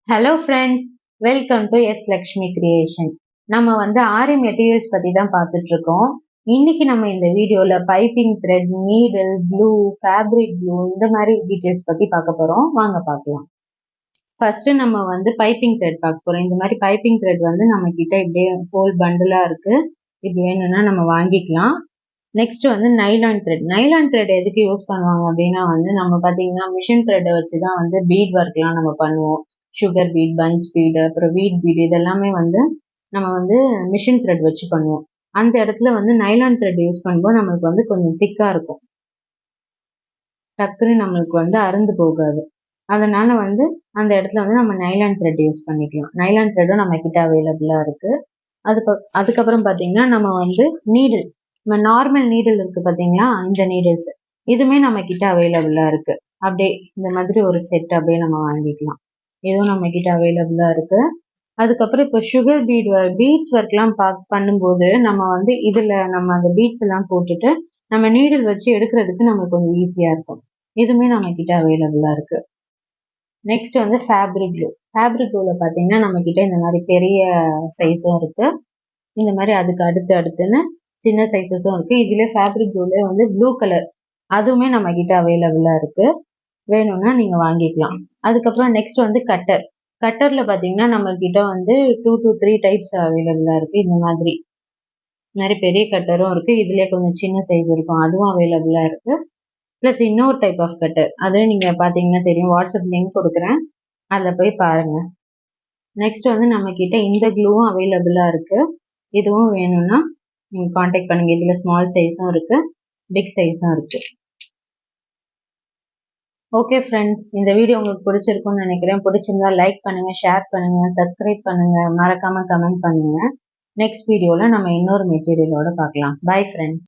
Hello friends, welcome to S Lakshmi creation. நம்ம aari materials பற்றி தான் பார்த்துட்டு இருக்கோம். இன்னைக்கு நம்ம இந்த வீடியோவில் piping thread, needle, blue, fabric blue இந்த மாதிரி டீட்டெயில்ஸ் பற்றி பார்க்க போகிறோம். வாங்க பார்க்கலாம். ஃபர்ஸ்ட் நம்ம பைப்பிங் த்ரெட் பார்க்க போகிறோம். இந்த மாதிரி பைப்பிங் த்ரெட் நம்ம கிட்ட இப்படியே ஹோல் பண்டிலாக இருக்குது. இது வேணும்னா நம்ம வாங்கிக்கலாம். Next nylon thread. Nylon thread எதுக்கு யூஸ் பண்ணுவாங்க அப்படின்னா நம்ம பார்த்தீங்கன்னா மிஷின் த்ரெட்டை வச்சு தான் பீட் ஒர்க்லாம் நம்ம பண்ணுவோம். சுகர் பீட், பஞ்ச் பீடு, அப்புறம் வீட் பீடு இதெல்லாமே நம்ம மிஷின் த்ரெட் வச்சு பண்ணுவோம். அந்த இடத்துல நைலான் த்ரெட் யூஸ் பண்ணும்போது நம்மளுக்கு கொஞ்சம் திக்காக இருக்கும். டக்குன்னு நம்மளுக்கு அறுந்து போகாது. அதனால அந்த இடத்துல நம்ம நைலான் த்ரெட் யூஸ் பண்ணிக்கலாம். நைலான் த்ரெட்டும் நம்ம கிட்ட அவைலபிளாக இருக்குது. அதுக்கப்புறம் பார்த்தீங்கன்னா நம்ம நீடில், நம்ம நார்மல் நீடில் இருக்குது பார்த்தீங்களா, இந்த நீடில்ஸ் இதுவுமே நம்ம கிட்ட அவைலபிளாக இருக்குது. அப்படியே இந்த மாதிரி ஒரு செட் அப்படியே நம்ம வாங்கிக்கலாம். இதுவும் நம்ம கிட்ட அவைலபிளா இருக்கு. அதுக்கப்புறம் இப்போ சுகர் பீட்ஸ் ஒர்க்லாம் பண்ணும்போது நம்ம இதுல நம்ம அந்த பீட்ஸ் எல்லாம் போட்டுட்டு நம்ம நீடில் வச்சு எடுக்கிறதுக்கு நம்மளுக்கு கொஞ்சம் ஈஸியா இருக்கும். இதுவுமே நம்ம கிட்ட அவைலபிளா இருக்கு. Next fabric clue. ஃபேப்ரிக் க்ளூல பாத்தீங்கன்னா நம்ம கிட்ட இந்த மாதிரி பெரிய சைஸும் இருக்கு. இந்த மாதிரி அதுக்கு அடுத்துன்னு சின்ன சைஸஸும் இருக்கு. இதுல ஃபேப்ரிக் க்ளூல ப்ளூ கலர் அதுவுமே நம்ம கிட்ட அவைலபிளா இருக்கு. வேணும்னா நீங்க வாங்கிக்கலாம். அதுக்கப்புறம் நெக்ஸ்ட் கட்டர். கட்டர்ல பாத்தீங்கன்னா நம்ம கிட்ட 2 to 3 டைப்ஸ் அவைலபிளா இருக்கு. இந்த மாதிரி நிறைய பெரிய கட்டரும் இருக்கு. இதுலயே கொஞ்சம் சின்ன சைஸ் இருக்கும், அதுவும் அவைலபிளா இருக்கு. பிளஸ் இன்னொரு டைப் ஆஃப் கட்டர், அது நீங்க பாத்தீங்கன்னா தெரியும். வாட்ஸ்அப் லிங்க் கொடுக்குறேன், அதுல போய் பாருங்க. நெக்ஸ்ட் நம்ம கிட்ட இந்த க்ளூவும் அவைலபிளா இருக்கு. இதுவும் வேணும்னா நீங்க கான்டாக்ட் பண்ணுங்க. இதுல ஸ்மால் சைஸும் இருக்கு, பிக் சைஸும் இருக்கு. ஓகே ஃப்ரெண்ட்ஸ், இந்த வீடியோ உங்களுக்கு பிடிச்சிருக்கும்னு நினைக்கிறேன். பிடிச்சிருந்தா லைக் பண்ணுங்க, ஷேர் பண்ணுங்க, சப்ஸ்கிரைப் பண்ணுங்க, மறக்காம கமெண்ட் பண்ணுங்க. நெக்ஸ்ட் வீடியோல நம்ம இன்னொரு மெட்டீரியலோட பார்க்கலாம். Bye friends.